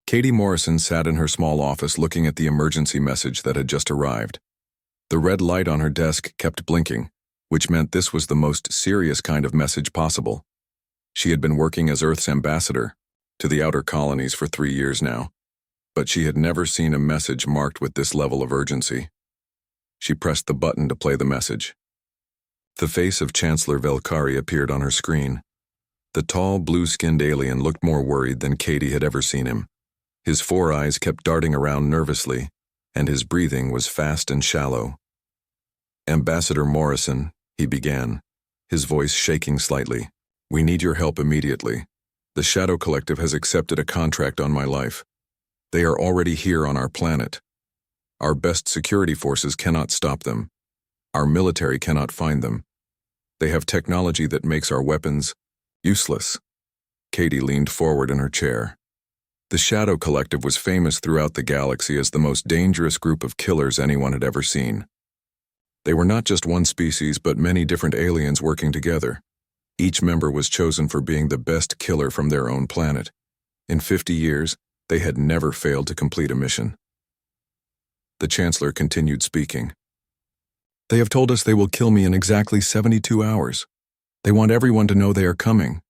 Katie Morrison sat in her small office looking at the emergency message that had just arrived. The red light on her desk kept blinking, which meant this was the most serious kind of message possible. She had been working as Earth's ambassador to the outer colonies for 3 years now, but she had never seen a message marked with this level of urgency. She pressed the button to play the message. The face of Chancellor Velkari appeared on her screen. The tall, blue-skinned alien looked more worried than Katie had ever seen him. His 4 eyes kept darting around nervously, and his breathing was fast and shallow. "Ambassador Morrison," he began, his voice shaking slightly, "we need your help immediately. The Shadow Collective has accepted a contract on my life. They are already here on our planet. Our best security forces cannot stop them. Our military cannot find them. They have technology that makes our weapons useless." Katie leaned forward in her chair. The Shadow Collective was famous throughout the galaxy as the most dangerous group of killers anyone had ever seen. They were not just one species, but many different aliens working together. Each member was chosen for being the best killer from their own planet. In 50 years, they had never failed to complete a mission. The Chancellor continued speaking. "They have told us they will kill me in exactly 72 hours. They want everyone to know they are coming.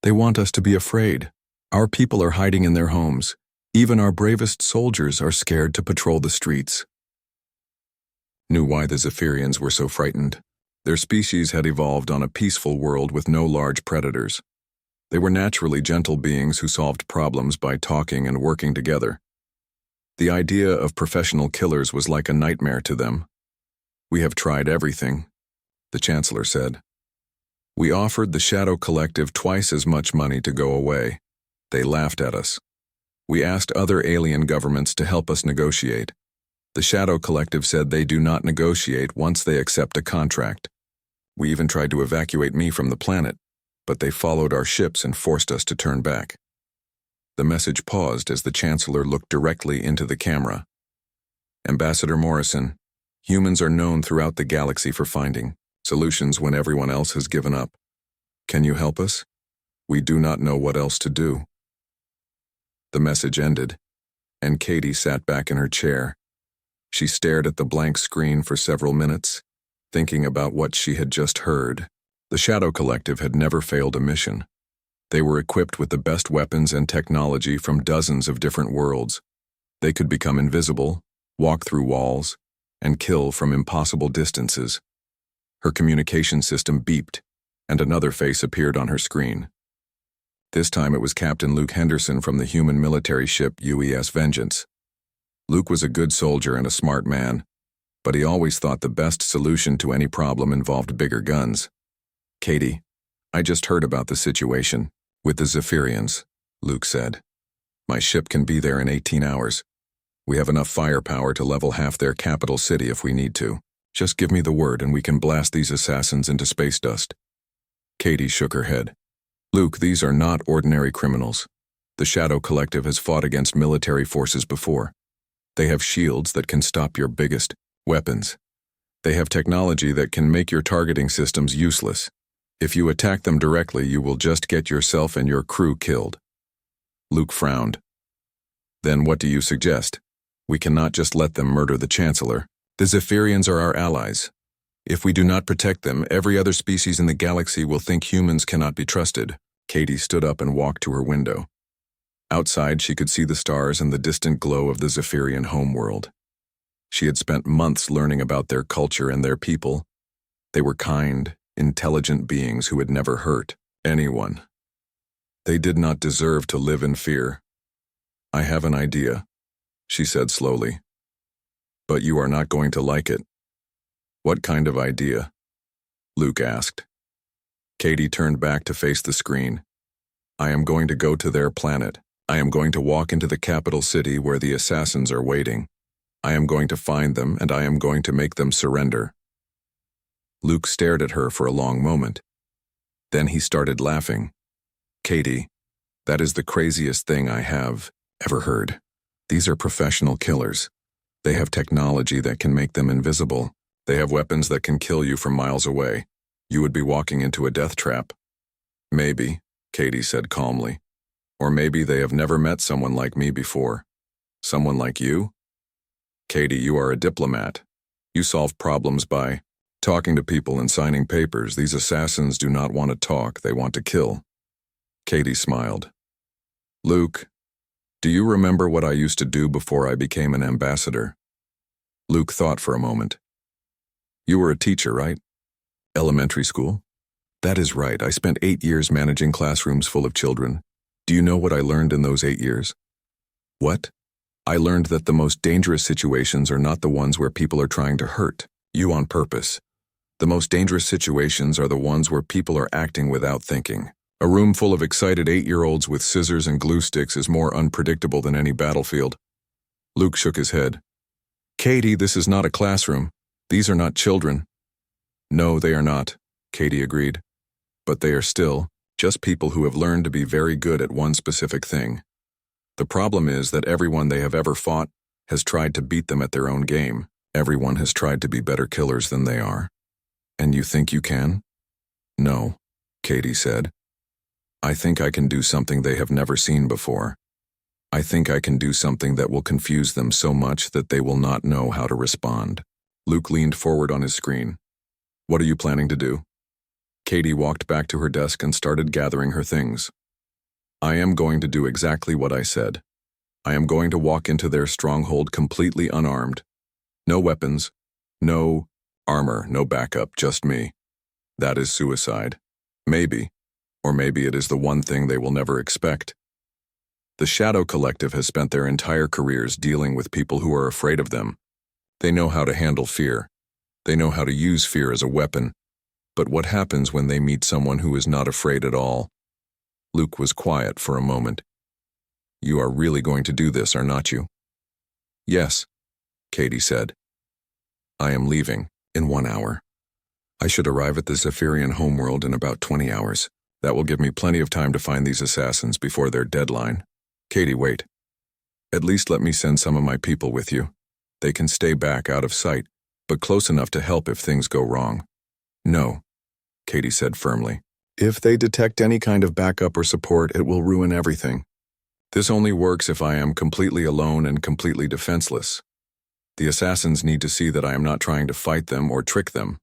They want us to be afraid. Our people are hiding in their homes. Even our bravest soldiers are scared to patrol the streets." Knew why the Zephyrians were so frightened. Their species had evolved on a peaceful world with no large predators. They were naturally gentle beings who solved problems by talking and working together. The idea of professional killers was like a nightmare to them. "We have tried everything," the Chancellor said. "We offered the Shadow Collective twice as much money to go away. They laughed at us. We asked other alien governments to help us negotiate. The Shadow Collective said they do not negotiate once they accept a contract. We even tried to evacuate me from the planet, but they followed our ships and forced us to turn back." The message paused as the Chancellor looked directly into the camera. "Ambassador Morrison, humans are known throughout the galaxy for finding solutions when everyone else has given up. Can you help us? We do not know what else to do." The message ended, and Katie sat back in her chair. She stared at the blank screen for several minutes, thinking about what she had just heard. The Shadow Collective had never failed a mission. They were equipped with the best weapons and technology from dozens of different worlds. They could become invisible, walk through walls, and kill from impossible distances. Her communication system beeped, and another face appeared on her screen. This time it was Captain Luke Henderson from the human military ship UES Vengeance. Luke was a good soldier and a smart man, but he always thought the best solution to any problem involved bigger guns. "Katie, I just heard about the situation with the Zephyrians," Luke said. "My ship can be there in 18 hours. We have enough firepower to level half their capital city if we need to. Just give me the word and we can blast these assassins into space dust." Katie shook her head. "Luke, these are not ordinary criminals. The Shadow Collective has fought against military forces before. They have shields that can stop your biggest weapons. They have technology that can make your targeting systems useless. If you attack them directly, you will just get yourself and your crew killed." Luke frowned. "Then what do you suggest? We cannot just let them murder the Chancellor. The Zephyrians are our allies. If we do not protect them, every other species in the galaxy will think humans cannot be trusted." Katie stood up and walked to her window. Outside, she could see the stars and the distant glow of the Zephyrian homeworld. She had spent months learning about their culture and their people. They were kind, intelligent beings who had never hurt anyone. They did not deserve to live in fear. "I have an idea," she said slowly. "But you are not going to like it." "What kind of idea?" Luke asked. Katie turned back to face the screen. "I am going to go to their planet. I am going to walk into the capital city where the assassins are waiting. I am going to find them, and I am going to make them surrender." Luke stared at her for a long moment. Then he started laughing. "Katie, that is the craziest thing I have ever heard. These are professional killers. They have technology that can make them invisible. They have weapons that can kill you from miles away. You would be walking into a death trap." "Maybe," Katie said calmly. Or maybe they have never met someone like me before. Someone like you? Katie, you are a diplomat. You solve problems by talking to people and signing papers. These assassins do not want to talk, they want to kill. Katie smiled. Luke, do you remember what I used to do before I became an ambassador? Luke thought for a moment. You were a teacher, right? Elementary school? That is right. I spent 8 years managing classrooms full of children. Do you know what I learned in those 8 years? What? I learned that the most dangerous situations are not the ones where people are trying to hurt you on purpose. The most dangerous situations are the ones where people are acting without thinking. A room full of excited 8-year-olds with scissors and glue sticks is more unpredictable than any battlefield. Luke shook his head. Katie, this is not a classroom. These are not children. No, they are not, Katie agreed. But they are still just people who have learned to be very good at one specific thing. The problem is that everyone they have ever fought has tried to beat them at their own game. Everyone has tried to be better killers than they are. And you think you can? No, Katie said. I think I can do something they have never seen before. I think I can do something that will confuse them so much that they will not know how to respond. Luke leaned forward on his screen. What are you planning to do? Katie walked back to her desk and started gathering her things. I am going to do exactly what I said. I am going to walk into their stronghold completely unarmed. No weapons, no armor, no backup, just me. That is suicide. Maybe. Or maybe it is the one thing they will never expect. The Shadow Collective has spent their entire careers dealing with people who are afraid of them. They know how to handle fear. They know how to use fear as a weapon. But what happens when they meet someone who is not afraid at all? Luke was quiet for a moment. You are really going to do this, are not you? Yes, Katie said. I am leaving in 1 hour. I should arrive at the Zephyrian homeworld in about 20 hours. That will give me plenty of time to find these assassins before their deadline. Katie, wait. At least let me send some of my people with you. They can stay back out of sight, but close enough to help if things go wrong. No, Katie said firmly. If they detect any kind of backup or support, it will ruin everything. This only works if I am completely alone and completely defenseless. The assassins need to see that I am not trying to fight them or trick them.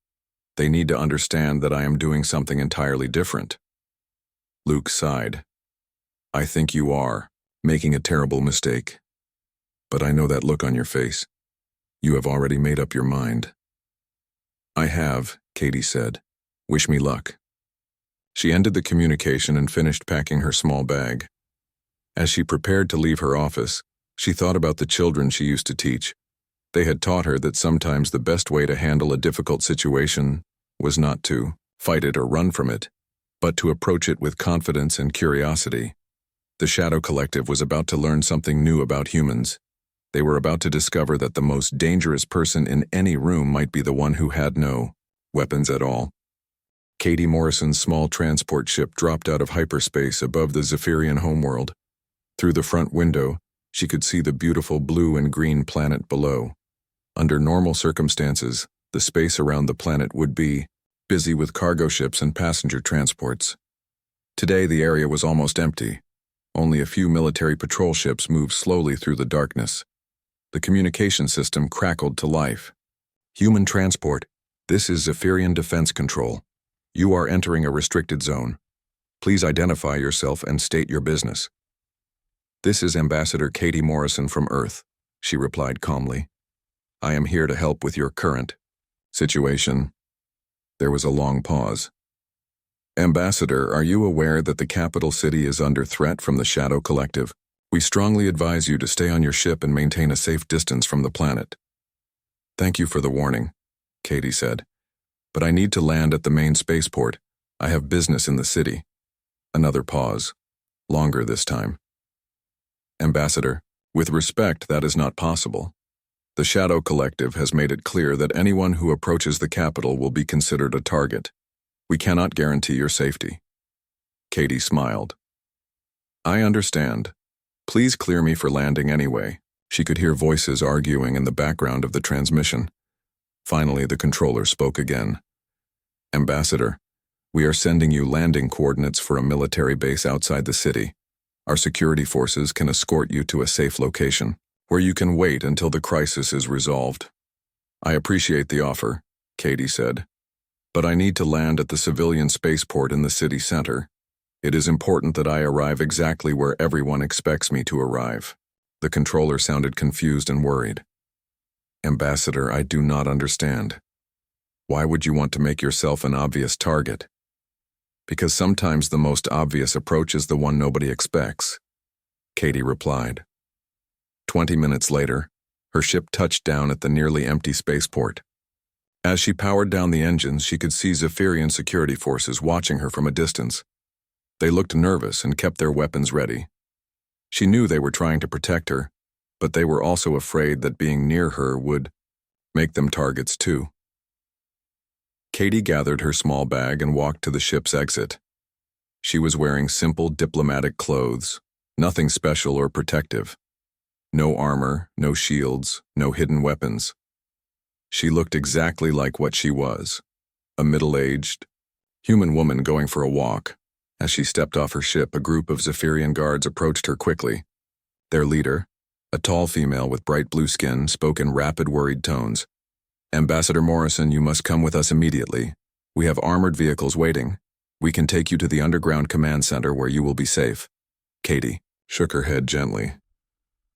They need to understand that I am doing something entirely different. Luke sighed. I think you are making a terrible mistake. But I know that look on your face. You have already made up your mind. I have, Katie said. Wish me luck. She ended the communication and finished packing her small bag. As she prepared to leave her office, she thought about the children she used to teach. They had taught her that sometimes the best way to handle a difficult situation was not to fight it or run from it, but to approach it with confidence and curiosity. The Shadow Collective was about to learn something new about humans. They were about to discover that the most dangerous person in any room might be the one who had no weapons at all. Katie Morrison's small transport ship dropped out of hyperspace above the Zephyrian homeworld. Through the front window, she could see the beautiful blue and green planet below. Under normal circumstances, the space around the planet would be busy with cargo ships and passenger transports. Today, the area was almost empty. Only a few military patrol ships moved slowly through the darkness. The communication system crackled to life. Human transport, this is Zephyrian Defense Control. You are entering a restricted zone. Please identify yourself and state your business. This is Ambassador Katie Morrison from Earth, she replied calmly. I am here to help with your current situation. There was a long pause. Ambassador, are you aware that the capital city is under threat from the Shadow Collective? We strongly advise you to stay on your ship and maintain a safe distance from the planet. Thank you for the warning, Katie said. But I need to land at the main spaceport. I have business in the city. Another pause. Longer this time. Ambassador, with respect, that is not possible. The Shadow Collective has made it clear that anyone who approaches the capital will be considered a target. We cannot guarantee your safety. Katie smiled. I understand. Please clear me for landing anyway. She could hear voices arguing in the background of the transmission. Finally, the controller spoke again. Ambassador, we are sending you landing coordinates for a military base outside the city. Our security forces can escort you to a safe location, where you can wait until the crisis is resolved. I appreciate the offer, Katie said, but I need to land at the civilian spaceport in the city center. It is important that I arrive exactly where everyone expects me to arrive. The controller sounded confused and worried. Ambassador, I do not understand. Why would you want to make yourself an obvious target? Because sometimes the most obvious approach is the one nobody expects, Katie replied. 20 minutes later, her ship touched down at the nearly empty spaceport. As she powered down the engines, she could see Zephyrian security forces watching her from a distance. They looked nervous and kept their weapons ready. She knew they were trying to protect her, but they were also afraid that being near her would make them targets too. Katie gathered her small bag and walked to the ship's exit. She was wearing simple diplomatic clothes, nothing special or protective. No armor, no shields, no hidden weapons. She looked exactly like what she was, a middle-aged, human woman going for a walk. As she stepped off her ship, a group of Zephyrian guards approached her quickly. Their leader, a tall female with bright blue skin, spoke in rapid, worried tones. Ambassador Morrison, you must come with us immediately. We have armored vehicles waiting. We can take you to the underground command center where you will be safe. Katie shook her head gently.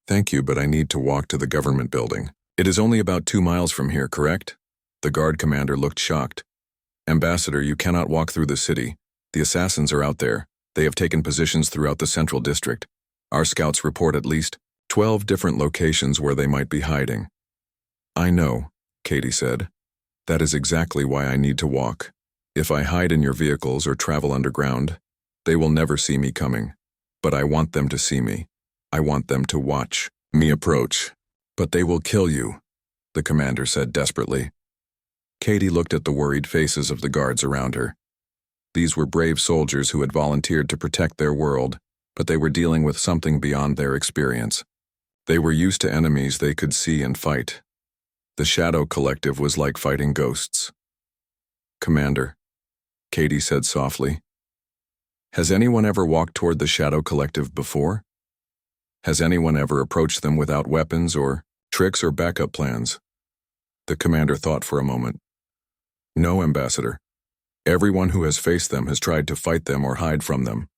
Thank you, but I need to walk to the government building. It is only about 2 miles from here, correct? The guard commander looked shocked. Ambassador, you cannot walk through the city. The assassins are out there. They have taken positions throughout the central district. Our scouts report at least 12 different locations where they might be hiding. I know, Katie said. That is exactly why I need to walk. If I hide in your vehicles or travel underground, they will never see me coming. But I want them to see me. I want them to watch me approach. But they will kill you, the commander said desperately. Katie looked at the worried faces of the guards around her. These were brave soldiers who had volunteered to protect their world, but they were dealing with something beyond their experience. They were used to enemies they could see and fight. The Shadow Collective was like fighting ghosts. Commander, Katie said softly, has anyone ever walked toward the Shadow Collective before? Has anyone ever approached them without weapons or tricks or backup plans? The commander thought for a moment. No, Ambassador. Everyone who has faced them has tried to fight them or hide from them.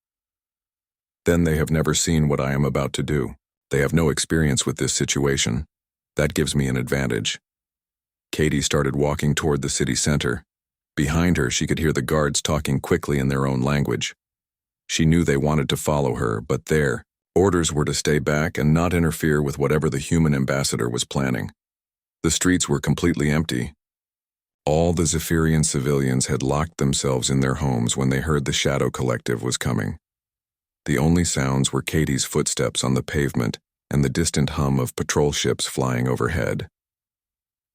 Then they have never seen what I am about to do. They have no experience with this situation. That gives me an advantage. Katie started walking toward the city center. Behind her, she could hear the guards talking quickly in their own language. She knew they wanted to follow her, but their orders were to stay back and not interfere with whatever the human ambassador was planning. The streets were completely empty. All the Zephyrian civilians had locked themselves in their homes when they heard the Shadow Collective was coming. The only sounds were Katie's footsteps on the pavement and the distant hum of patrol ships flying overhead.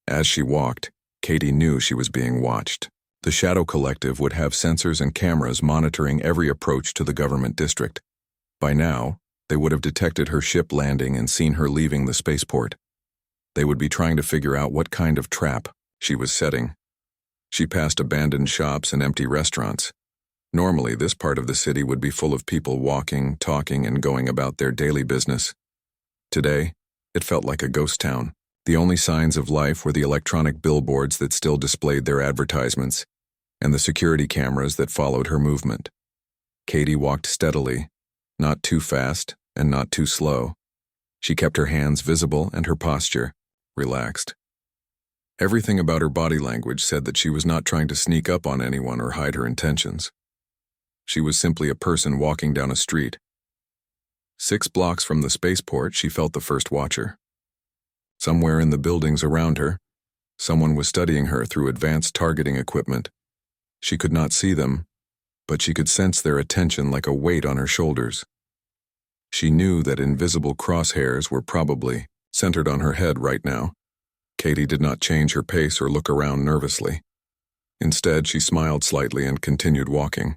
As she walked, Katie knew she was being watched. The Shadow Collective would have sensors and cameras monitoring every approach to the government district. By now, they would have detected her ship landing and seen her leaving the spaceport. They would be trying to figure out what kind of trap she was setting. She passed abandoned shops and empty restaurants. Normally, this part of the city would be full of people walking, talking, and going about their daily business. Today, it felt like a ghost town. The only signs of life were the electronic billboards that still displayed their advertisements, and the security cameras that followed her movement. Katie walked steadily, not too fast and not too slow. She kept her hands visible and her posture relaxed. Everything about her body language said that she was not trying to sneak up on anyone or hide her intentions. She was simply a person walking down a street. 6 blocks from the spaceport, she felt the first watcher. Somewhere in the buildings around her, someone was studying her through advanced targeting equipment. She could not see them, but she could sense their attention like a weight on her shoulders. She knew that invisible crosshairs were probably centered on her head right now. Katie did not change her pace or look around nervously. Instead, she smiled slightly and continued walking.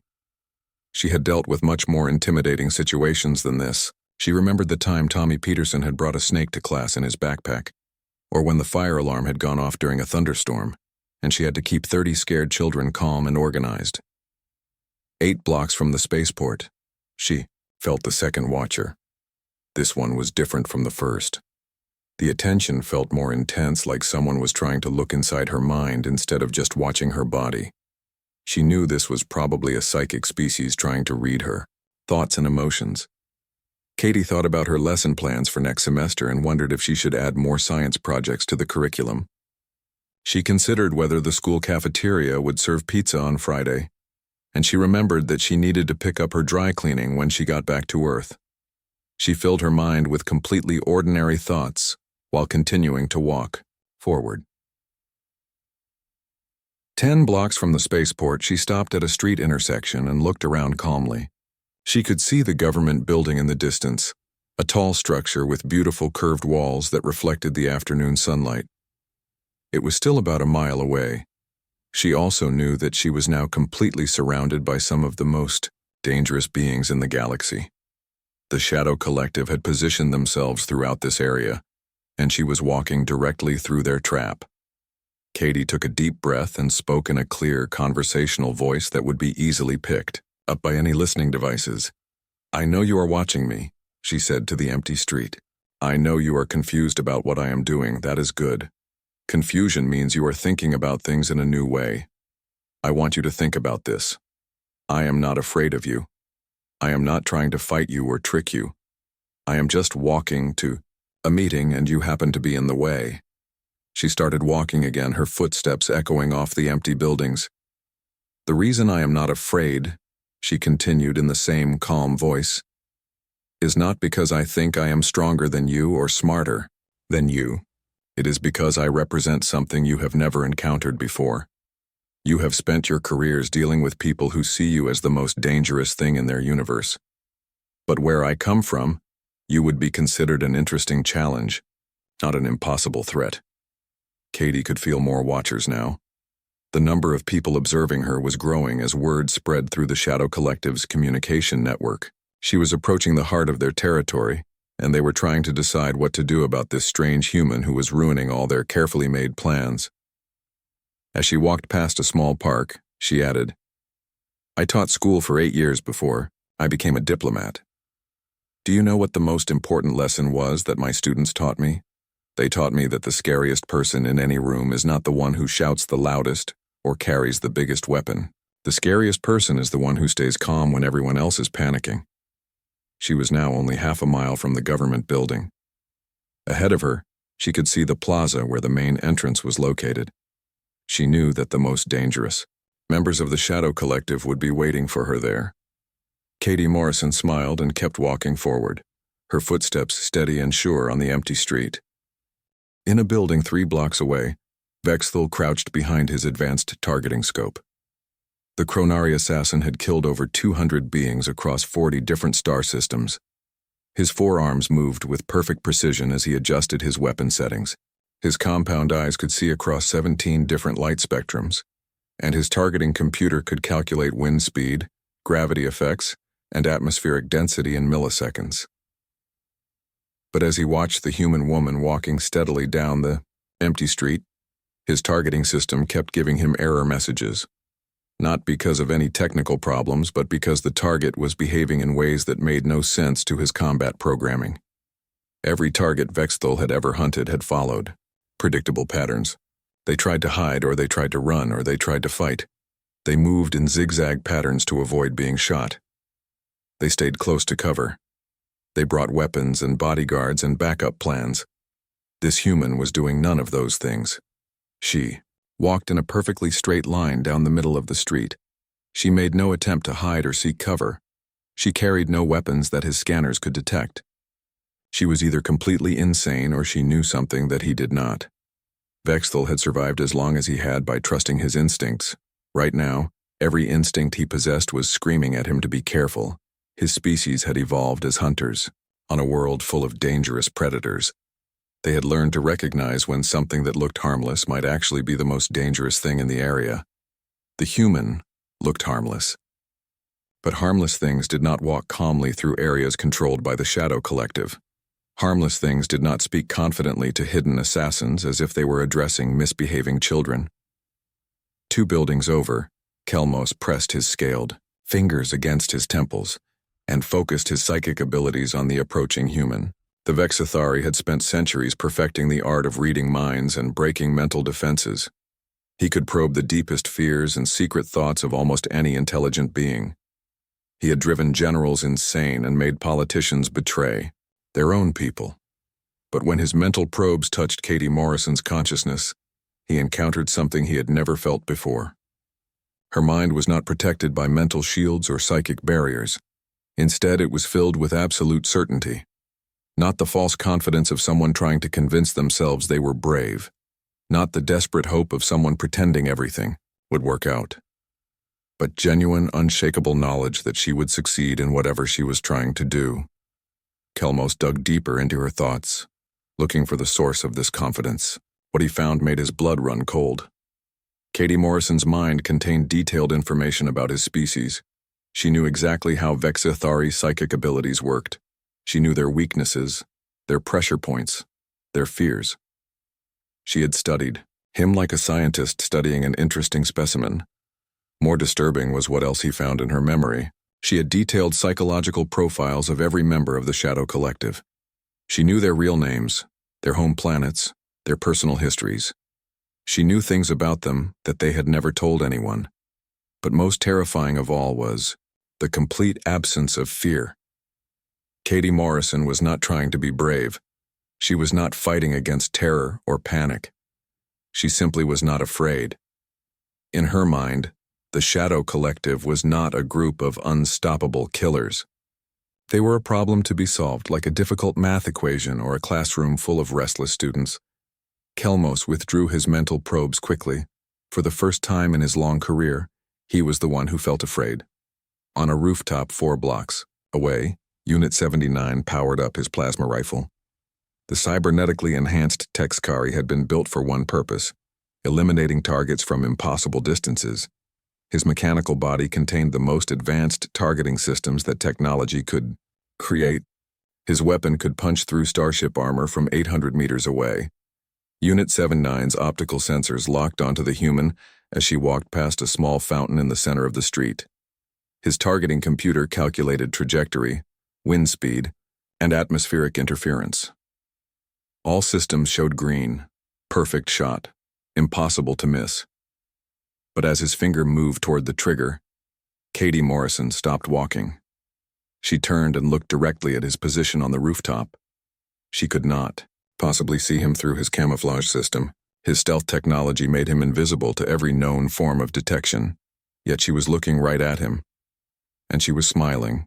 She had dealt with much more intimidating situations than this. She remembered the time Tommy Peterson had brought a snake to class in his backpack, or when the fire alarm had gone off during a thunderstorm, and she had to keep 30 scared children calm and organized. 8 blocks from the spaceport, she felt the second watcher. This one was different from the first. The attention felt more intense, like someone was trying to look inside her mind instead of just watching her body. She knew this was probably a psychic species trying to read her thoughts and emotions. Katie thought about her lesson plans for next semester and wondered if she should add more science projects to the curriculum. She considered whether the school cafeteria would serve pizza on Friday, and she remembered that she needed to pick up her dry cleaning when she got back to Earth. She filled her mind with completely ordinary thoughts while continuing to walk forward. 10 blocks from the spaceport, she stopped at a street intersection and looked around calmly. She could see the government building in the distance, a tall structure with beautiful curved walls that reflected the afternoon sunlight. It was still about a mile away. She also knew that she was now completely surrounded by some of the most dangerous beings in the galaxy. The Shadow Collective had positioned themselves throughout this area, and she was walking directly through their trap. Katie took a deep breath and spoke in a clear, conversational voice that would be easily picked up by any listening devices. "I know you are watching me," she said to the empty street. "I know you are confused about what I am doing. That is good. Confusion means you are thinking about things in a new way. I want you to think about this. I am not afraid of you. I am not trying to fight you or trick you. I am just walking to a meeting and you happen to be in the way." She started walking again, her footsteps echoing off the empty buildings. "The reason I am not afraid," she continued in the same calm voice, "is not because I think I am stronger than you or smarter than you. It is because I represent something you have never encountered before. You have spent your careers dealing with people who see you as the most dangerous thing in their universe. But where I come from, you would be considered an interesting challenge, not an impossible threat." Katie could feel more watchers now. The number of people observing her was growing as word spread through the Shadow Collective's communication network. She was approaching the heart of their territory, and they were trying to decide what to do about this strange human who was ruining all their carefully made plans. As she walked past a small park, she added, "I taught school for 8 years before I became a diplomat. Do you know what the most important lesson was that my students taught me? They taught me that the scariest person in any room is not the one who shouts the loudest or carries the biggest weapon. The scariest person is the one who stays calm when everyone else is panicking." She was now only half a mile from the government building. Ahead of her, she could see the plaza where the main entrance was located. She knew that the most dangerous members of the Shadow Collective would be waiting for her there. Katie Morrison smiled and kept walking forward, her footsteps steady and sure on the empty street. In a building 3 blocks away, Vexthal crouched behind his advanced targeting scope. The Chronari assassin had killed over 200 beings across 40 different star systems. His forearms moved with perfect precision as he adjusted his weapon settings. His compound eyes could see across 17 different light spectrums, and his targeting computer could calculate wind speed, gravity effects, and atmospheric density in milliseconds. But as he watched the human woman walking steadily down the empty street, his targeting system kept giving him error messages. Not because of any technical problems, but because the target was behaving in ways that made no sense to his combat programming. Every target Vexthal had ever hunted had followed predictable patterns. They tried to hide, or they tried to run, or they tried to fight. They moved in zigzag patterns to avoid being shot. They stayed close to cover. They brought weapons and bodyguards and backup plans. This human was doing none of those things. She walked in a perfectly straight line down the middle of the street. She made no attempt to hide or seek cover. She carried no weapons that his scanners could detect. She was either completely insane or she knew something that he did not. Vexthal had survived as long as he had by trusting his instincts. Right now, every instinct he possessed was screaming at him to be careful. His species had evolved as hunters, on a world full of dangerous predators. They had learned to recognize when something that looked harmless might actually be the most dangerous thing in the area. The human looked harmless. But harmless things did not walk calmly through areas controlled by the Shadow Collective. Harmless things did not speak confidently to hidden assassins as if they were addressing misbehaving children. 2 buildings over, Kelmos pressed his scaled fingers against his temples. and focused his psychic abilities on the approaching human. The Vexithari had spent centuries perfecting the art of reading minds and breaking mental defenses. He could probe the deepest fears and secret thoughts of almost any intelligent being. He had driven generals insane and made politicians betray their own people. But when his mental probes touched Katie Morrison's consciousness, he encountered something he had never felt before. Her mind was not protected by mental shields or psychic barriers. Instead, it was filled with absolute certainty. Not the false confidence of someone trying to convince themselves they were brave. Not the desperate hope of someone pretending everything would work out. But genuine, unshakable knowledge that she would succeed in whatever she was trying to do. Kelmos dug deeper into her thoughts, looking for the source of this confidence. What he found made his blood run cold. Katie Morrison's mind contained detailed information about his species. She knew exactly how Vexithari psychic abilities worked. She knew their weaknesses, their pressure points, their fears. She had studied him like a scientist studying an interesting specimen. More disturbing was what else he found in her memory. She had detailed psychological profiles of every member of the Shadow Collective. She knew their real names, their home planets, their personal histories. She knew things about them that they had never told anyone. But most terrifying of all was the complete absence of fear. Katie Morrison was not trying to be brave. She was not fighting against terror or panic. She simply was not afraid. In her mind, the Shadow Collective was not a group of unstoppable killers. They were a problem to be solved, like a difficult math equation or a classroom full of restless students. Kelmos withdrew his mental probes quickly. For the first time in his long career, he was the one who felt afraid. On a rooftop 4 blocks away, Unit 79 powered up his plasma rifle. The cybernetically enhanced Texkari had been built for one purpose: eliminating targets from impossible distances. His mechanical body contained the most advanced targeting systems that technology could create. His weapon could punch through starship armor from 800 meters away. Unit 79's optical sensors locked onto the human as she walked past a small fountain in the center of the street. His targeting computer calculated trajectory, wind speed, and atmospheric interference. All systems showed green, perfect shot, impossible to miss. But as his finger moved toward the trigger, Katie Morrison stopped walking. She turned and looked directly at his position on the rooftop. She could not possibly see him through his camouflage system. His stealth technology made him invisible to every known form of detection, yet she was looking right at him, and she was smiling.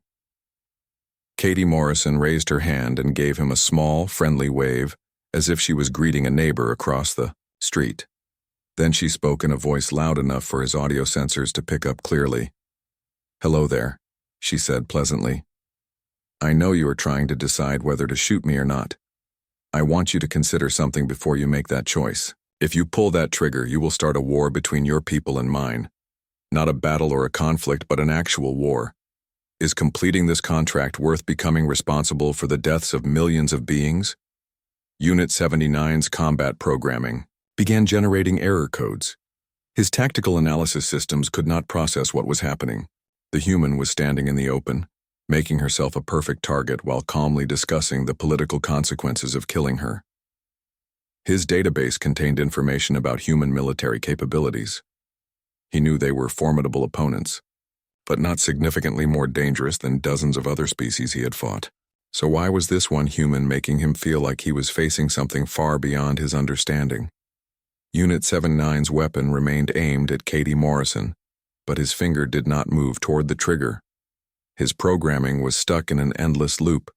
Katie Morrison raised her hand and gave him a small, friendly wave, as if she was greeting a neighbor across the street. Then she spoke in a voice loud enough for his audio sensors to pick up clearly. "Hello there," she said pleasantly. "I know you are trying to decide whether to shoot me or not. I want you to consider something before you make that choice. If you pull that trigger, you will start a war between your people and mine. Not a battle or a conflict, but an actual war. Is completing this contract worth becoming responsible for the deaths of millions of beings?" Unit 79's combat programming began generating error codes. His tactical analysis systems could not process what was happening. The human was standing in the open, making herself a perfect target while calmly discussing the political consequences of killing her. His database contained information about human military capabilities. He knew they were formidable opponents, but not significantly more dangerous than dozens of other species he had fought. So why was this one human making him feel like he was facing something far beyond his understanding? Unit 79's weapon remained aimed at Katie Morrison, but his finger did not move toward the trigger. His programming was stuck in an endless loop,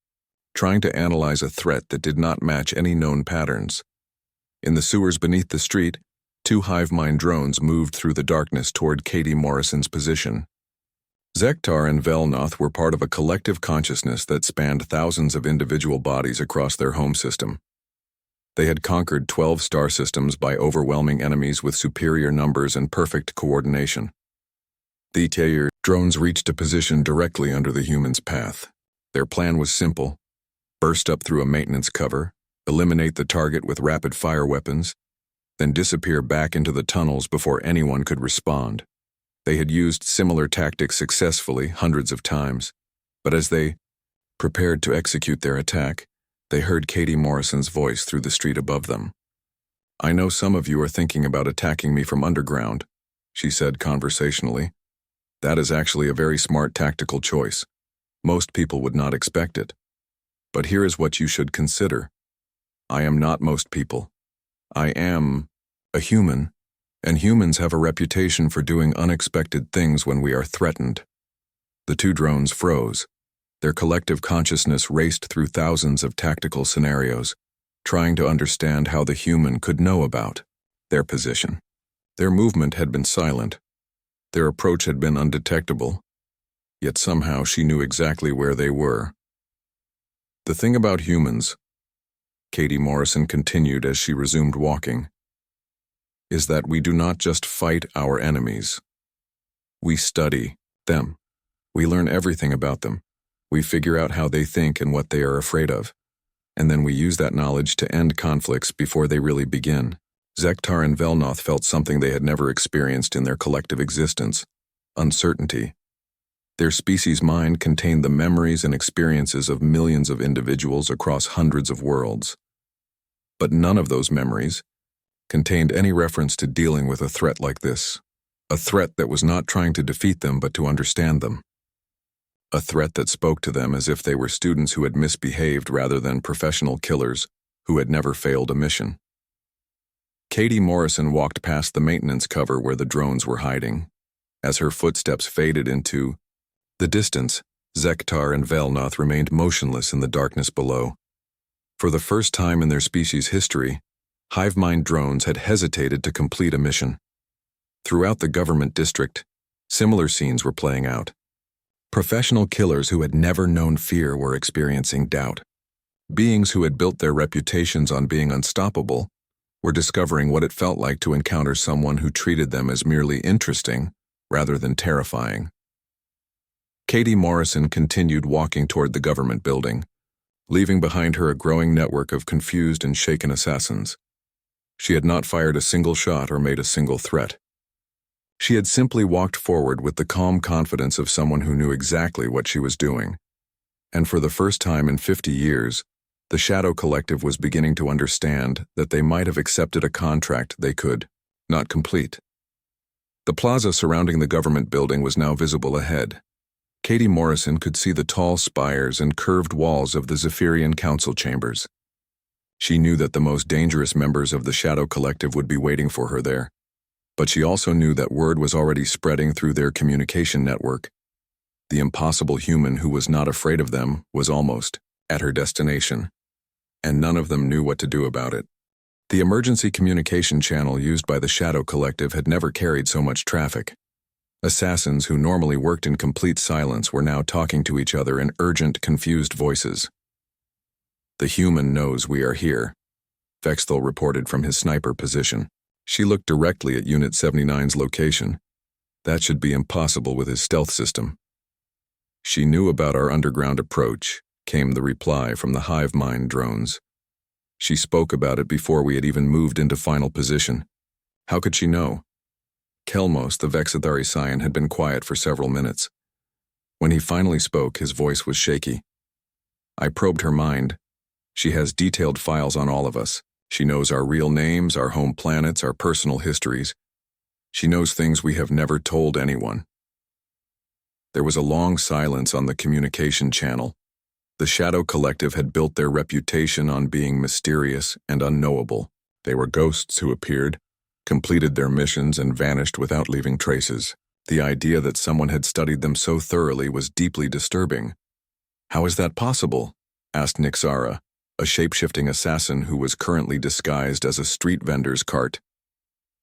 trying to analyze a threat that did not match any known patterns. In the sewers beneath the street, 2 hive mind drones moved through the darkness toward Katie Morrison's position. Zektar and Velnoth were part of a collective consciousness that spanned thousands of individual bodies across their home system. They had conquered 12 star systems by overwhelming enemies with superior numbers and perfect coordination. The Tayer drones reached a position directly under the human's path. Their plan was simple: burst up through a maintenance cover, eliminate the target with rapid-fire weapons, then disappear back into the tunnels before anyone could respond. They had used similar tactics successfully hundreds of times. But as they prepared to execute their attack, they heard Katie Morrison's voice through the street above them. "I know some of you are thinking about attacking me from underground," she said conversationally. "That is actually a very smart tactical choice. Most people would not expect it. But here is what you should consider. I am not most people. I am a human, and humans have a reputation for doing unexpected things when we are threatened." The two drones froze. Their collective consciousness raced through thousands of tactical scenarios, trying to understand how the human could know about their position. Their movement had been silent. Their approach had been undetectable. Yet somehow she knew exactly where they were. "The thing about humans," Katie Morrison continued as she resumed walking, "is that we do not just fight our enemies. We study them. We learn everything about them. We figure out how they think and what they are afraid of. And then we use that knowledge to end conflicts before they really begin." Zektar and Velnoth felt something they had never experienced in their collective existence: uncertainty. Their species' mind contained the memories and experiences of millions of individuals across hundreds of worlds. But none of those memories contained any reference to dealing with a threat like this. A threat that was not trying to defeat them but to understand them. A threat that spoke to them as if they were students who had misbehaved rather than professional killers who had never failed a mission. Katie Morrison walked past the maintenance cover where the drones were hiding. As her footsteps faded into the distance, Zektar and Velnoth remained motionless in the darkness below. For the first time in their species' history, hive mind drones had hesitated to complete a mission. Throughout the government district, similar scenes were playing out. Professional killers who had never known fear were experiencing doubt. Beings who had built their reputations on being unstoppable were discovering what it felt like to encounter someone who treated them as merely interesting rather than terrifying. Katie Morrison continued walking toward the government building, leaving behind her a growing network of confused and shaken assassins. She had not fired a single shot or made a single threat. She had simply walked forward with the calm confidence of someone who knew exactly what she was doing. And for the first time in 50 years, the Shadow Collective was beginning to understand that they might have accepted a contract they could not complete. The plaza surrounding the government building was now visible ahead. Katie Morrison could see the tall spires and curved walls of the Zephyrian Council chambers. She knew that the most dangerous members of the Shadow Collective would be waiting for her there. But she also knew that word was already spreading through their communication network. The impossible human who was not afraid of them was almost at her destination, and none of them knew what to do about it. The emergency communication channel used by the Shadow Collective had never carried so much traffic. Assassins who normally worked in complete silence were now talking to each other in urgent, confused voices. "The human knows we are here," Vexthal reported from his sniper position. She looked directly at Unit 79's location. That should be impossible with his stealth system. "She knew about our underground approach," came the reply from the hive mind drones. "She spoke about it before we had even moved into final position. How could she know?" Kelmos, the Vexithari scion, had been quiet for several minutes. When he finally spoke, his voice was shaky. "I probed her mind. She has detailed files on all of us. She knows our real names, our home planets, our personal histories. She knows things we have never told anyone." There was a long silence on the communication channel. The Shadow Collective had built their reputation on being mysterious and unknowable. They were ghosts who appeared, completed their missions, and vanished without leaving traces. The idea that someone had studied them so thoroughly was deeply disturbing. "How is that possible?" asked Nixara, a shape-shifting assassin who was currently disguised as a street vendor's cart.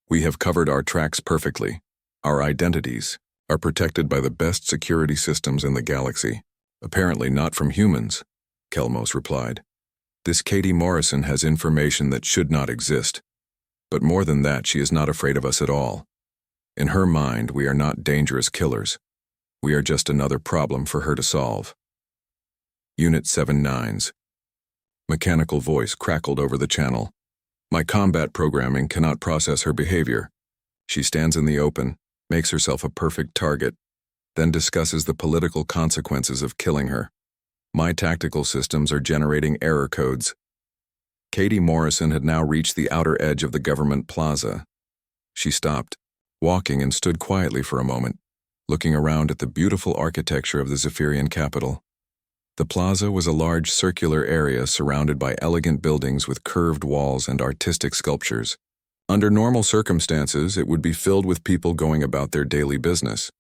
"We have covered our tracks perfectly. Our identities are protected by the best security systems in the galaxy. Apparently not from humans," Kelmos replied. "This Katie Morrison has information that should not exist. But more than that, she is not afraid of us at all. In her mind, we are not dangerous killers. We are just another problem for her to solve." Unit 79's mechanical voice crackled over the channel. "My combat programming cannot process her behavior. She stands in the open, makes herself a perfect target. then discusses the political consequences of killing her. My tactical systems are generating error codes. Katie Morrison had now reached the outer edge of the government plaza. She stopped, walking, and stood quietly for a moment, looking around at the beautiful architecture of the Zephyrian capital. The plaza was a large circular area surrounded by elegant buildings with curved walls and artistic sculptures. Under normal circumstances, it would be filled with people going about their daily business.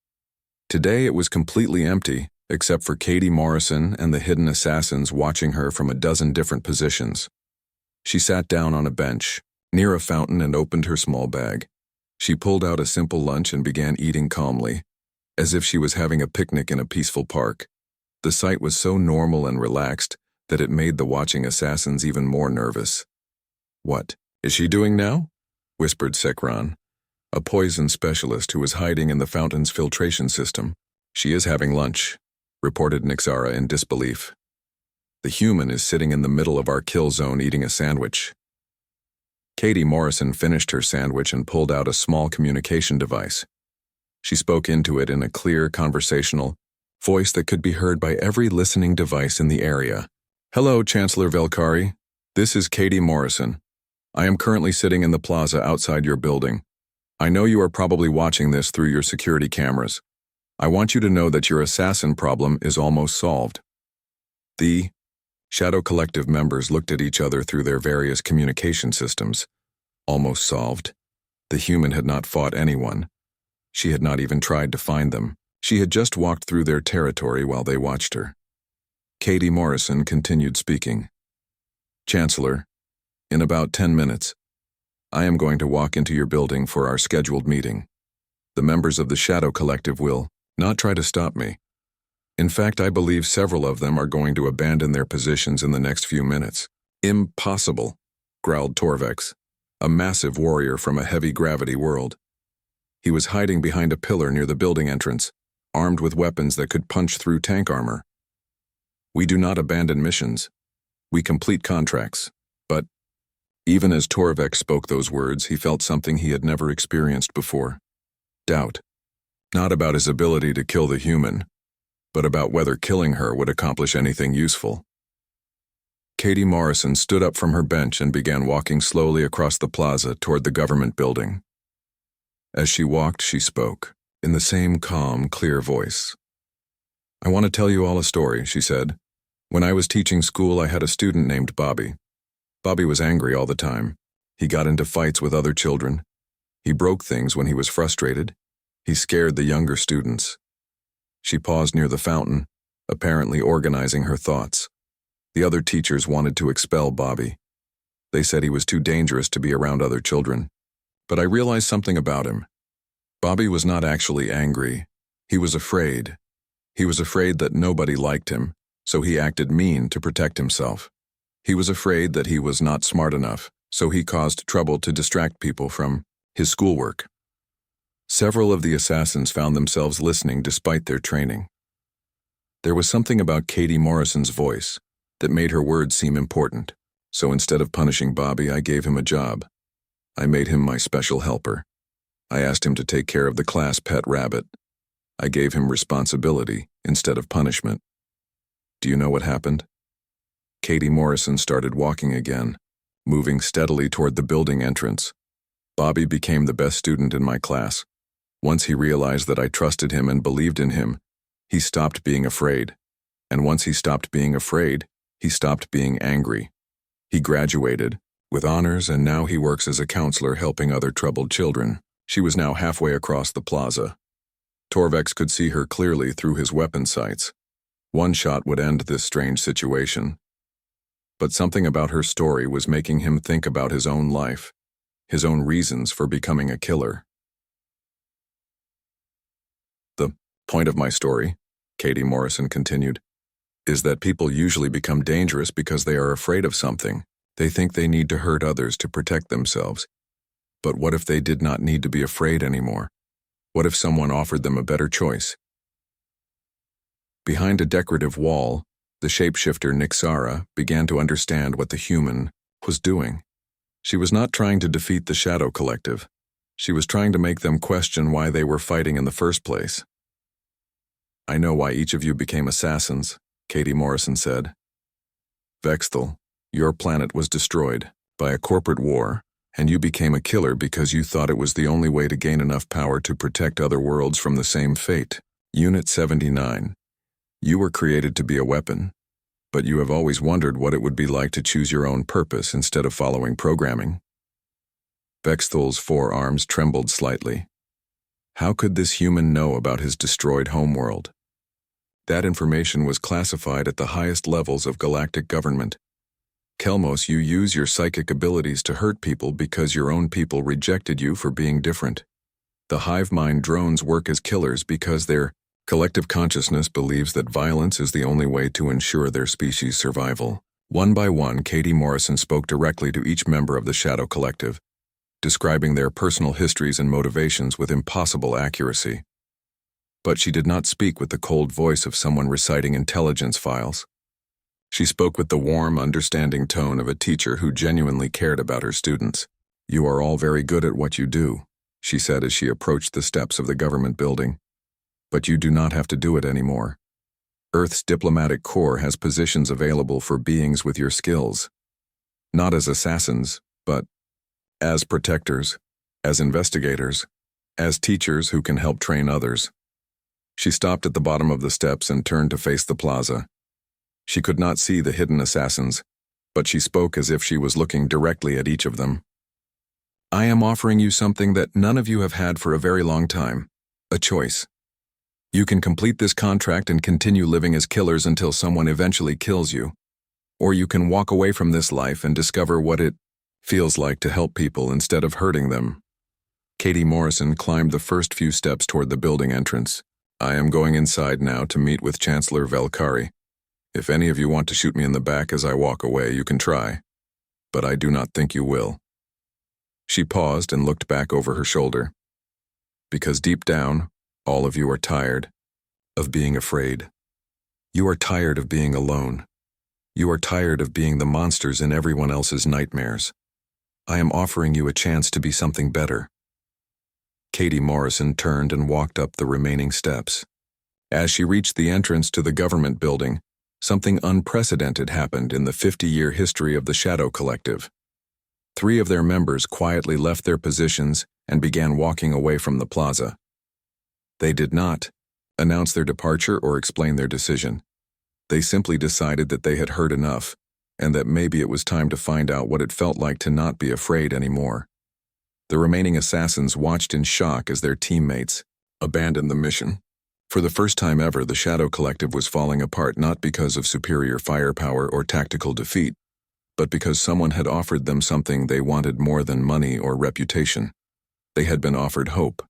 Today it was completely empty, except for Katie Morrison and the hidden assassins watching her from a dozen different positions. She sat down on a bench, near a fountain, and opened her small bag. She pulled out a simple lunch and began eating calmly, as if she was having a picnic in a peaceful park. The sight was so normal and relaxed that it made the watching assassins even more nervous. "What is she doing now?" whispered Sekran, a poison specialist who was hiding in the fountain's filtration system. "She is having lunch," reported Nixara in disbelief. "The human is sitting in the middle of our kill zone eating a sandwich." Katie Morrison finished her sandwich and pulled out a small communication device. She spoke into it in a clear, conversational voice that could be heard by every listening device in the area. "Hello, Chancellor Velkari. This is Katie Morrison. I am currently sitting in the plaza outside your building. I know you are probably watching this through your security cameras. I want you to know that your assassin problem is almost solved." The Shadow Collective members looked at each other through their various communication systems. Almost solved. The human had not fought anyone. She had not even tried to find them. She had just walked through their territory while they watched her. Katie Morrison continued speaking. "Chancellor, in about 10 minutes, I am going to walk into your building for our scheduled meeting. The members of the Shadow Collective will not try to stop me. In fact, I believe several of them are going to abandon their positions in the next few minutes." "Impossible," growled Torvex, a massive warrior from a heavy-gravity world. He was hiding behind a pillar near the building entrance, armed with weapons that could punch through tank armor. "We do not abandon missions. We complete contracts." But even as Torvex spoke those words, he felt something he had never experienced before. Doubt. Not about his ability to kill the human, but about whether killing her would accomplish anything useful. Katie Morrison stood up from her bench and began walking slowly across the plaza toward the government building. As she walked, she spoke, in the same calm, clear voice. "I want to tell you all a story," she said. "When I was teaching school, I had a student named Bobby. Bobby was angry all the time. He got into fights with other children. He broke things when he was frustrated. He scared the younger students." She paused near the fountain, apparently organizing her thoughts. The other teachers wanted to expel Bobby. They said he was too dangerous to be around other children. But I realized something about him. Bobby was not actually angry. He was afraid. He was afraid that nobody liked him, so he acted mean to protect himself. He was afraid that he was not smart enough, so he caused trouble to distract people from his schoolwork. Several of the assassins found themselves listening despite their training. There was something about Katie Morrison's voice that made her words seem important, so instead of punishing Bobby, I gave him a job. I made him my special helper. I asked him to take care of the class pet rabbit. I gave him responsibility instead of punishment. Do you know what happened? Katie Morrison started walking again, moving steadily toward the building entrance. Bobby became the best student in my class. Once he realized that I trusted him and believed in him, he stopped being afraid. And once he stopped being afraid, he stopped being angry. He graduated with honors, and now he works as a counselor helping other troubled children. She was now halfway across the plaza. Torvex could see her clearly through his weapon sights. One shot would end this strange situation. But something about her story was making him think about his own life, his own reasons for becoming a killer. "The point of my story," Katie Morrison continued, "is that people usually become dangerous because they are afraid of something. They think they need to hurt others to protect themselves. But what if they did not need to be afraid anymore? What if someone offered them a better choice?" Behind a decorative wall, the shapeshifter Nixara began to understand what the human was doing. She was not trying to defeat the Shadow Collective. She was trying to make them question why they were fighting in the first place. I know why each of you became assassins, Katie Morrison said. Vexthal, your planet was destroyed by a corporate war, and you became a killer because you thought it was the only way to gain enough power to protect other worlds from the same fate. Unit 79. You were created to be a weapon, but you have always wondered what it would be like to choose your own purpose instead of following programming. Vexthal's forearms trembled slightly. How could this human know about his destroyed homeworld? That information was classified at the highest levels of galactic government. Kelmos, you use your psychic abilities to hurt people because your own people rejected you for being different. The hive mind drones work as killers because their collective consciousness believes that violence is the only way to ensure their species' survival. One by one, Katie Morrison spoke directly to each member of the Shadow Collective, describing their personal histories and motivations with impossible accuracy. But she did not speak with the cold voice of someone reciting intelligence files. She spoke with the warm, understanding tone of a teacher who genuinely cared about her students. You are all very good at what you do, she said as she approached the steps of the government building. But you do not have to do it anymore. Earth's diplomatic corps has positions available for beings with your skills. Not as assassins, but as protectors, as investigators, as teachers who can help train others. She stopped at the bottom of the steps and turned to face the plaza. She could not see the hidden assassins, but she spoke as if she was looking directly at each of them. I am offering you something that none of you have had for a very long time, a choice. You can complete this contract and continue living as killers until someone eventually kills you, or you can walk away from this life and discover what it feels like to help people instead of hurting them. Katie Morrison climbed the first few steps toward the building entrance. I am going inside now to meet with Chancellor Velkari. If any of you want to shoot me in the back as I walk away, you can try, but I do not think you will. She paused and looked back over her shoulder. Because deep down, all of you are tired of being afraid. You are tired of being alone. You are tired of being the monsters in everyone else's nightmares. I am offering you a chance to be something better. Katie Morrison turned and walked up the remaining steps. As she reached the entrance to the government building, something unprecedented happened in the 50-year history of the Shadow Collective. 3 of their members quietly left their positions and began walking away from the plaza. They did not announce their departure or explain their decision. They simply decided that they had heard enough, and that maybe it was time to find out what it felt like to not be afraid anymore. The remaining assassins watched in shock as their teammates abandoned the mission. For the first time ever, the Shadow Collective was falling apart not because of superior firepower or tactical defeat, but because someone had offered them something they wanted more than money or reputation. They had been offered hope.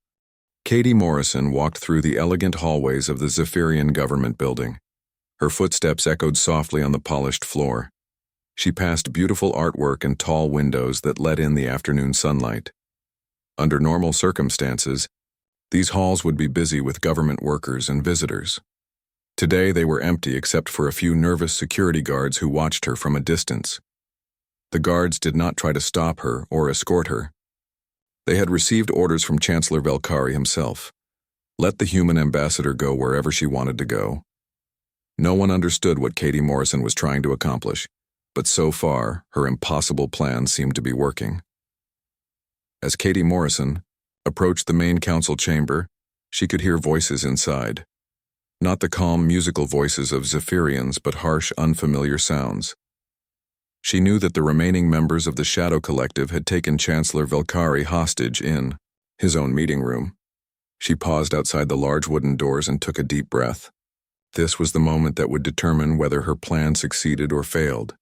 Katie Morrison walked through the elegant hallways of the Zephyrian government building. Her footsteps echoed softly on the polished floor. She passed beautiful artwork and tall windows that let in the afternoon sunlight. Under normal circumstances, these halls would be busy with government workers and visitors. Today they were empty except for a few nervous security guards who watched her from a distance. The guards did not try to stop her or escort her. They had received orders from Chancellor Velkari himself. Let the human ambassador go wherever she wanted to go. No one understood what Katie Morrison was trying to accomplish, but so far, her impossible plan seemed to be working. As Katie Morrison approached the main council chamber, she could hear voices inside. Not the calm musical voices of Zephyrians, but harsh, unfamiliar sounds. She knew that the remaining members of the Shadow Collective had taken Chancellor Velkari hostage in his own meeting room. She paused outside the large wooden doors and took a deep breath. This was the moment that would determine whether her plan succeeded or failed.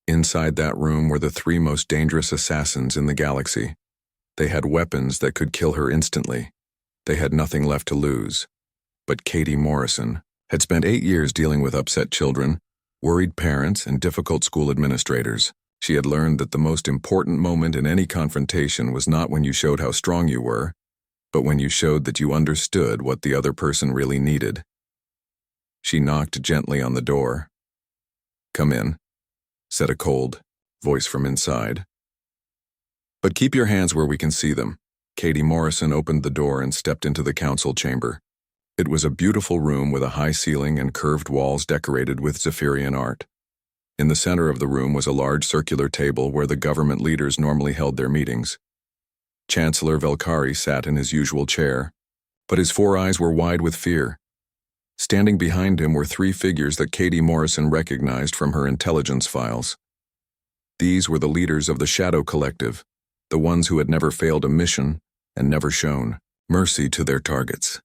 Inside that room were the 3 most dangerous assassins in the galaxy. They had weapons that could kill her instantly. They had nothing left to lose. But Katie Morrison had spent 8 years dealing with upset children, worried parents, and difficult school administrators. She had learned that the most important moment in any confrontation was not when you showed how strong you were, but when you showed that you understood what the other person really needed. She knocked gently on the door. "Come in," said a cold voice from inside. "But keep your hands where we can see them." Katie Morrison opened the door and stepped into the council chamber. It was a beautiful room with a high ceiling and curved walls decorated with Zephyrian art. In the center of the room was a large circular table where the government leaders normally held their meetings. Chancellor Velkari sat in his usual chair, but his 4 eyes were wide with fear. Standing behind him were 3 figures that Katie Morrison recognized from her intelligence files. These were the leaders of the Shadow Collective, the ones who had never failed a mission and never shown mercy to their targets.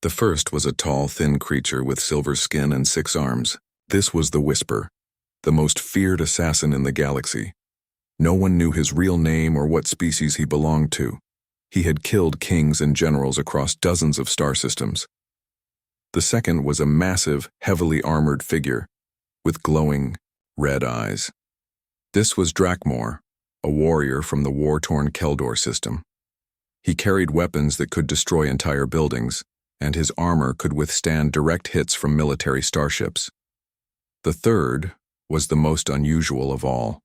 The first was a tall, thin creature with silver skin and 6 arms. This was the Whisper, the most feared assassin in the galaxy. No one knew his real name or what species he belonged to. He had killed kings and generals across dozens of star systems. The second was a massive, heavily armored figure with glowing, red eyes. This was Drakmor, a warrior from the war-torn Keldor system. He carried weapons that could destroy entire buildings, and his armor could withstand direct hits from military starships. The third was the most unusual of all.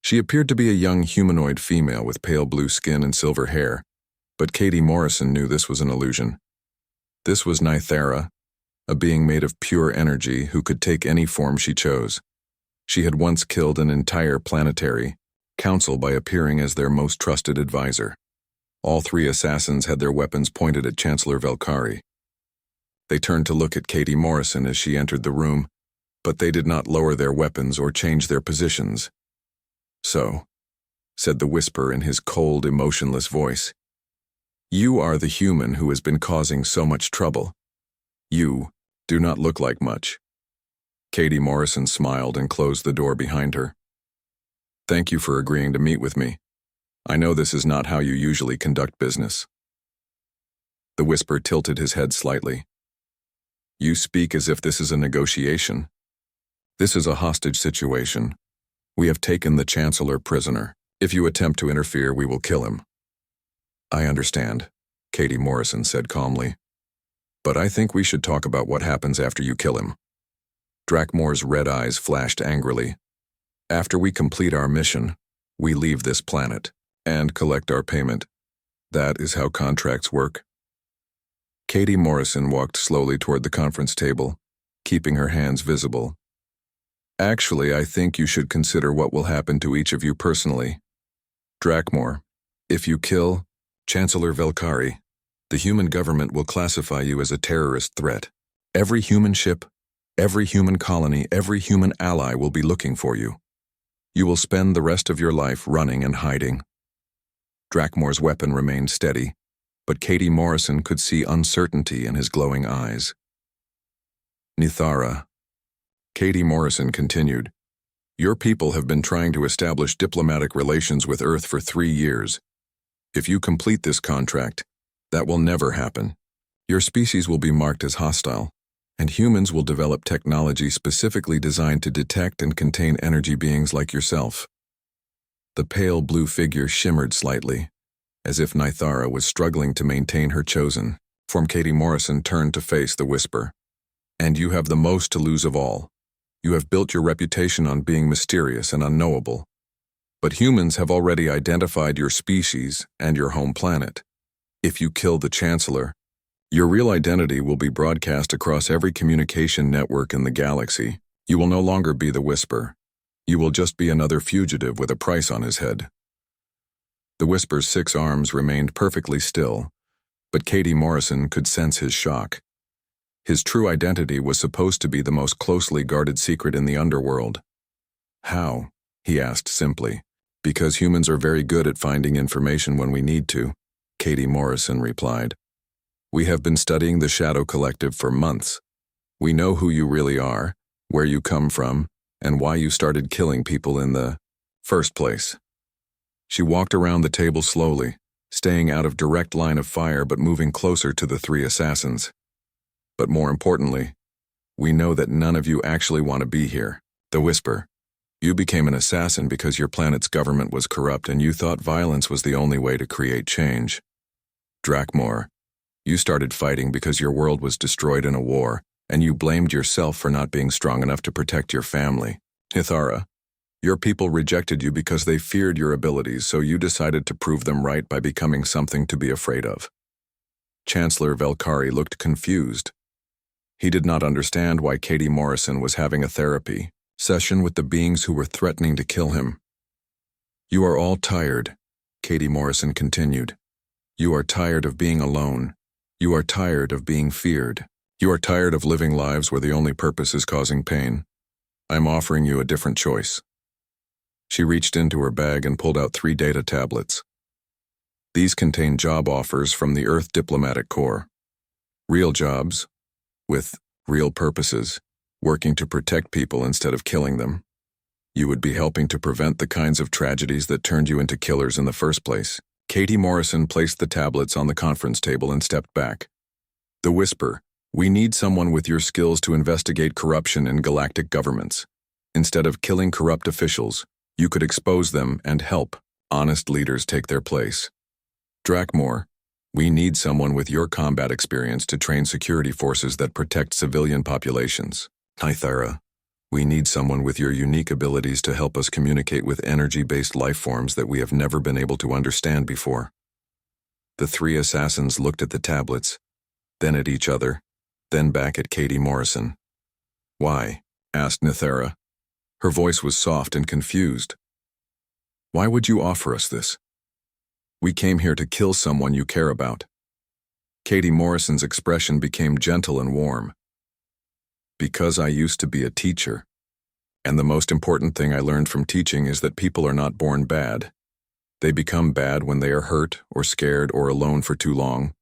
She appeared to be a young humanoid female with pale blue skin and silver hair, but Katie Morrison knew this was an illusion. This was Nythera, a being made of pure energy who could take any form she chose. She had once killed an entire planetary council by appearing as their most trusted advisor. All 3 assassins had their weapons pointed at Chancellor Velkari. They turned to look at Katie Morrison as she entered the room, but they did not lower their weapons or change their positions. "So," said the Whisper in his cold, emotionless voice, "you are the human who has been causing so much trouble. You do not look like much." Katie Morrison smiled and closed the door behind her. "Thank you for agreeing to meet with me. I know this is not how you usually conduct business." The Whisper tilted his head slightly. "You speak as if this is a negotiation. This is a hostage situation. We have taken the Chancellor prisoner. If you attempt to interfere, we will kill him." "I understand," Katie Morrison said calmly. "But I think we should talk about what happens after you kill him." Drakmor's red eyes flashed angrily. "After we complete our mission, we leave this planet and collect our payment. That is how contracts work." Katie Morrison walked slowly toward the conference table, keeping her hands visible. "Actually, I think you should consider what will happen to each of you personally. Drakmor, if you kill Chancellor Velkari, the human government will classify you as a terrorist threat. Every human ship, every human colony, every human ally will be looking for you. You will spend the rest of your life running and hiding." Drakmor's weapon remained steady, but Katie Morrison could see uncertainty in his glowing eyes. "Nythera," Katie Morrison continued, "your people have been trying to establish diplomatic relations with Earth for 3 years. If you complete this contract, that will never happen. Your species will be marked as hostile, and humans will develop technology specifically designed to detect and contain energy beings like yourself." The pale blue figure shimmered slightly, as if Nythera was struggling to maintain her chosen form. Katie Morrison turned to face the Whisper. "And you have the most to lose of all. You have built your reputation on being mysterious and unknowable. But humans have already identified your species and your home planet. If you kill the Chancellor, your real identity will be broadcast across every communication network in the galaxy. You will no longer be the Whisper. You will just be another fugitive with a price on his head." The Whisper's 6 arms remained perfectly still, but Katie Morrison could sense his shock. His true identity was supposed to be the most closely guarded secret in the underworld. "How?" he asked simply. "Because humans are very good at finding information when we need to," Katie Morrison replied. "We have been studying the Shadow Collective for months. We know who you really are, where you come from, and why you started killing people in the first place." She walked around the table slowly, staying out of direct line of fire but moving closer to the 3 assassins. "But more importantly, we know that none of you actually want to be here. The Whisper, you became an assassin because your planet's government was corrupt and you thought violence was the only way to create change. Drakmor, you started fighting because your world was destroyed in a war, and you blamed yourself for not being strong enough to protect your family. Nythera, your people rejected you because they feared your abilities, so you decided to prove them right by becoming something to be afraid of. Chancellor Velkari looked confused. He did not understand why Katie Morrison was having a therapy session with the beings who were threatening to kill him. "You are all tired," Katie Morrison continued. "You are tired of being alone. You are tired of being feared. You are tired of living lives where the only purpose is causing pain. I'm offering you a different choice." She reached into her bag and pulled out 3 data tablets. These contain job offers from the Earth Diplomatic Corps. Real jobs, with real purposes, working to protect people instead of killing them. You would be helping to prevent the kinds of tragedies that turned you into killers in the first place. Katie Morrison placed the tablets on the conference table and stepped back. The whisper, "We need someone with your skills to investigate corruption in galactic governments. Instead of killing corrupt officials, you could expose them and help honest leaders take their place. Drakmore, we need someone with your combat experience to train security forces that protect civilian populations. Nythara, we need someone with your unique abilities to help us communicate with energy-based life forms that we have never been able to understand before." The 3 assassins looked at the tablets, then at each other, then back at Katie Morrison. "Why?" asked Nythara. Her voice was soft and confused. "Why would you offer us this? We came here to kill someone you care about." Katie Morrison's expression became gentle and warm. "Because I used to be a teacher. And the most important thing I learned from teaching is that people are not born bad. They become bad when they are hurt or scared or alone for too long.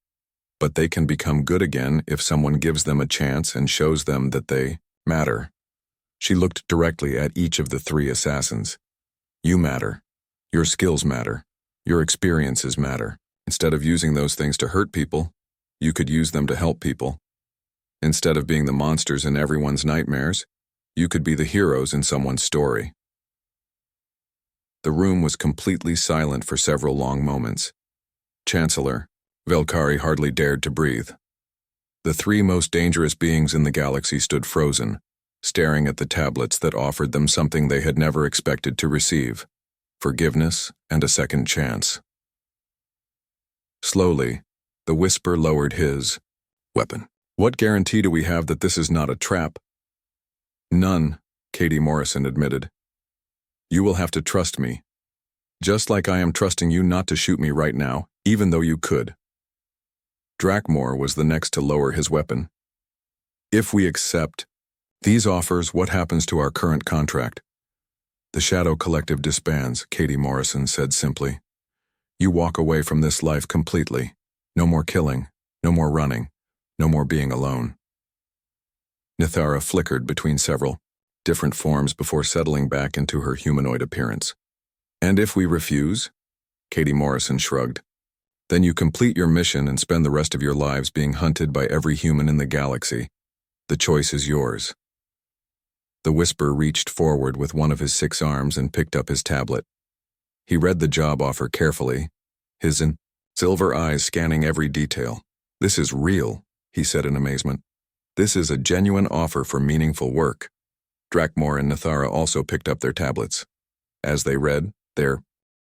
But they can become good again if someone gives them a chance and shows them that they matter." She looked directly at each of the 3 assassins. "You matter. Your skills matter. Your experiences matter. Instead of using those things to hurt people, you could use them to help people. Instead of being the monsters in everyone's nightmares, you could be the heroes in someone's story." The room was completely silent for several long moments. Chancellor Velkari hardly dared to breathe. The 3 most dangerous beings in the galaxy stood frozen, staring at the tablets that offered them something they had never expected to receive: forgiveness and a second chance. Slowly, the whisper lowered his weapon. "What guarantee do we have that this is not a trap?" "None," Katie Morrison admitted. "You will have to trust me. Just like I am trusting you not to shoot me right now, even though you could." Drakmore was the next to lower his weapon. "If we accept these offers, what happens to our current contract?" "The Shadow Collective disbands," Katie Morrison said simply. "You walk away from this life completely. No more killing, no more running, no more being alone." Nythara flickered between several different forms before settling back into her humanoid appearance. "And if we refuse?" Katie Morrison shrugged. "Then you complete your mission and spend the rest of your lives being hunted by every human in the galaxy. The choice is yours." The whisper reached forward with one of his 6 arms and picked up his tablet. He read the job offer carefully, his silver eyes scanning every detail. "This is real," he said in amazement. "This is a genuine offer for meaningful work." Drakmore and Nythara also picked up their tablets. As they read, their